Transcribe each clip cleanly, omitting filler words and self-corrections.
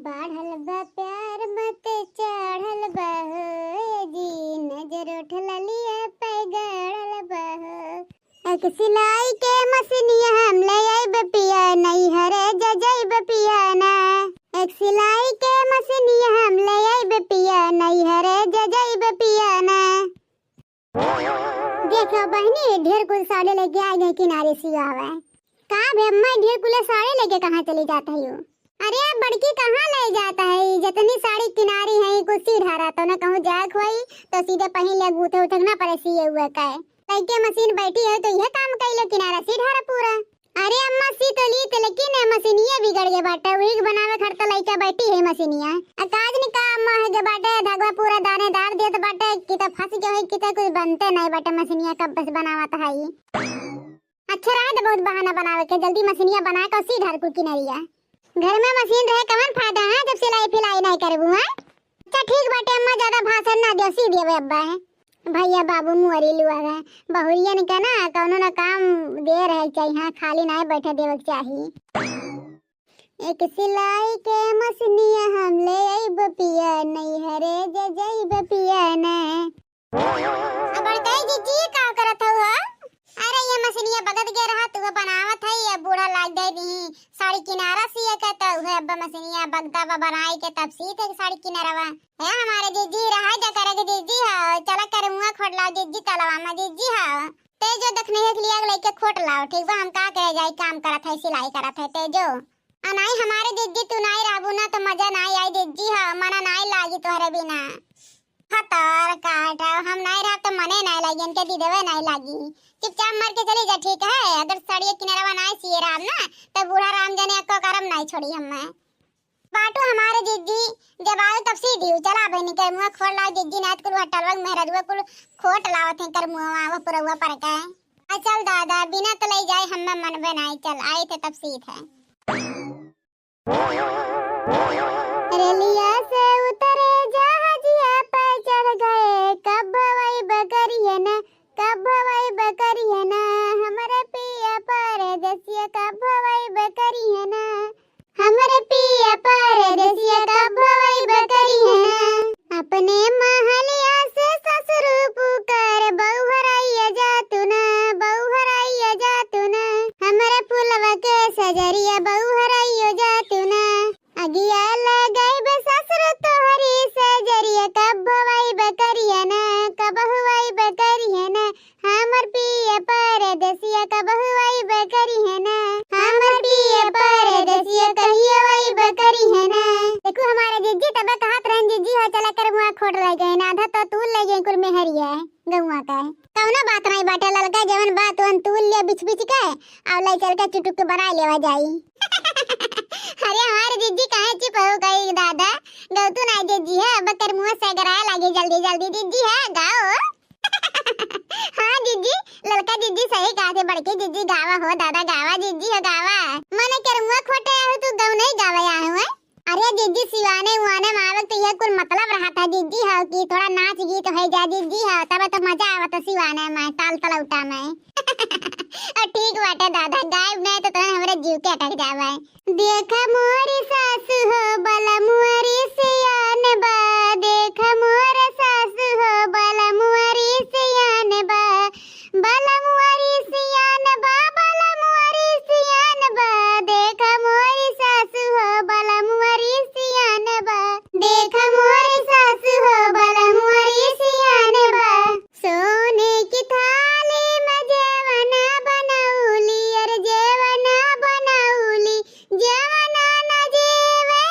बाढ़ल बा प्यार मत चढ़ल बा जी नजर उठल लिया पैगड़ल बा एक सिलाई के मशीनिया हम ले आइब पिया नहीं हरे जजइब पिया ना एक सिलाई के मशीनिया हम ले आइब पिया नहीं हरे जजइब पिया ना। देखो बहनी ढेर कुल साड़ी लेके आ गए किनारे सियावा का अम्मा ढेर कुल साड़ी लेके कहाँ चली जाता है यो? अरे बड़की कहाँ ले जाता है जितनी साड़ी किनारी है कुछ ढारा तो ना कहूँ जाए खोई तो सीधे पहन ले गूथे उठक ना पड़े सिए हुए का लड़के मशीन बैठी है तो यह काम कर लो किनारा सी ढारा पूरा। अरे अम्मा सी तो ली तो लेकिन मशीनिया बिगड़ गए बाटे वही बनावे खड़ता लड़का बैठी है मशीनिया काज नहीं का अम्मा है के बाटे धगवा पूरा दानेदार देत बाटे कि तो फंस गए कि तो कुछ बनते नहीं बाटे मशीनिया कब बस बनावत है अच्छा रहा तो बहुत बहाना बनावे के जल्दी मशीनिया बना के सी ढार कुल किनारिया घर में मशीन रहे कवन फायदा है जब सिलाई फिलाई नहीं करबू है। अच्छा ठीक बाटे अम्मा ज्यादा भाषण ना दियो सी देवे अब्बा है भैया बाबू मुअरी लुआ है बहुरियन के ना कौनो ना काम दे रहे चाहिए हाँ खाली ना बैठे देवे चाहिए एक सिलाई के मशीनिया हम ले आइब पिया नहीं हरे जजइब पिया ना। अब कई जीजी का करत हो अरे ये मशीनिया बगत के रहा तू बनावत है ये बूढ़ा लाग गई नहीं साड़ी किनारा सिए के तो है अब मशीनिया बगदा बनाई के तब सी थे साड़ी किनारा है हमारे जीजी रहा जा करे जीजी हां चला कर मुंह खोट लाओ जीजी तलवा में जीजी हां ते जो देखने के लिए लेके खोट लाओ ठीक बा हम का करे जाई काम करत है सिलाई करत है ते जो अनाई हमारे जीजी तू नहीं राबू ना तो मजा नहीं आई जीजी हां मना नहीं लागी तोहरे बिना खतर काटा हम नहीं रहा तो मने नहीं लगी इनके दी देवे नहीं लगी चुपचाप मर के चली जा ठीक है अगर सड़िए किनारा बनाए सिए राम ना तो बूढ़ा राम जाने को करम नहीं छोड़ी हमें बाटू हमारे जिद्दी जब आए तब सी दी चला बहनी कर मुंह खोल ला जिद्दी नाथ कुल हटलवा मेहरदुआ कुल खोट लावत है कर मुंह आवा पूरा हुआ पर का चल दादा बिना तो ले जाए हमें मन बनाई चल आए थे तब सीत है रेलिया से उतरे जहाजिया पर चढ़ गए कब भवाई बकरिया ना कब भवाई बकरिया ना हमारे पिया परदेसिया कब भवाई बकरिया ना हमारे पिया परदेसिया कब भवाई बकरिया ना अपने महलिया से ससुर पुकार बहू हराइया जातू ना बहू हराइया जातू ना हमारे फुलवा के सजरिया बहू हराइया जातू ना अगिया लगाई बे ससुर तोहरी सजरिया कब भवाई बकरिया ना कब हुआई बकरिया ना हमर पिया परदेसिया कब हुआई बकरिया ना हमर पिया परदेसिया कहियो आई बकरिया ना। देखो हमारे जीजी तब कहत रहन जीजी हो चला कर मुआ खोट ले गए ना आधा तो तूल ले गए कुल मेहरिया गौवा का कौना बात नहीं बाटे ललका जवन बात वन तूल ले बिच बिच के और ले चल के चुटुक के बना लेवा जाई अरे हमारे जीजी काहे चुप हो गई दादा गौतू ना जीजी है बकर मुंह से गराए लागे जल्दी जल्दी जीजी है गाओ हाँ जीजी ललका जीजी सही कहा थे बड़के जीजी गावा हो दादा गावा जीजी हो गावा मने कर मुंह खोटे हो तू गौ नहीं गावा आए हुए अरे जीजी सिवाने उवाने मावक तो यह कुल मतलब रहा था जीजी हो कि थोड़ा नाच गीत हो जा जीजी हो तब तो मजा आवत सिवाने में ताल तलौटा में और ठीक बाटे दादा गायब नहीं तो तुरंत हमारे जीव के अटक जावे देखा मोरी सासु हो बला मुअरी सियान बा देखा मोर सासु हो बला मुअरी सियान बा बला मुअरी सियान बा बला मुअरी सियान बा देखा मोरी सासु हो बला मुअरी सियान बा देखा मोरी सासु हो बला मुअरी सियान बा सोने की थाली में जेवना बनाऊली अरे जेवना बनाऊली जेवना न जेवे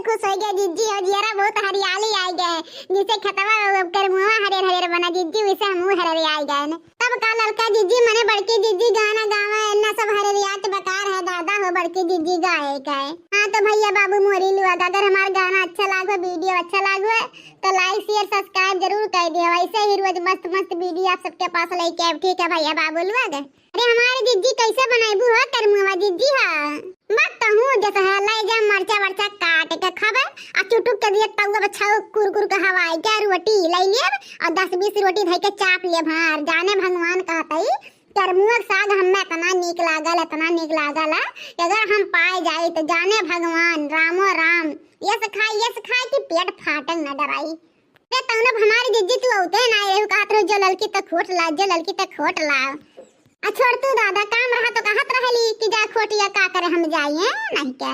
खुश हो गया जिज्जी और जियारा बहुत हरियाली आई गए जिसे खतवा कर मुआ हरे हरे बना जिज्जी वैसे मुंह हरे आई गए ने तब का लड़का जिज्जी मने बड़की जिज्जी गाना गावा इतना सब हरियात बकार है दादा हो बड़की जिज्जी गाए गए। हां तो भैया बाबू मोरी लुआ अगर हमारा गाना अच्छा लागो वीडियो अच्छा लागो तो लाइक शेयर सब्सक्राइब जरूर कर दियो। ऐसे ही रोज मस्त मस्त वीडियो आप सबके पास लेके आए ठीक है भैया बाबू लुआ। अरे हमारी जिज्जी कैसे बनाईबू हो कर मुआ जिज्जी हां मत कहूं जैसे है लाई जा मरचा वरचा काट के खाबे आ चुटुक के दिए तवा बछाओ कुरकुर के हवाई के रोटी ले लेब और 10-20 रोटी धइ के चाप लेब। हां जाने भगवान कहतई तरमुआ साग हमें इतना नीक लागल अगर हम पाए जाए तो जाने भगवान रामो राम ये से खाई कि पेट फाटल न डराई। ते तने हमारी जिज्जी तू औते ना एहु कहत रहो जलल की त खोट ला छोड़ तू दादा काम रहा तो कहत रहली कि जा खोटिया का करे हम जाइए नहीं क्या।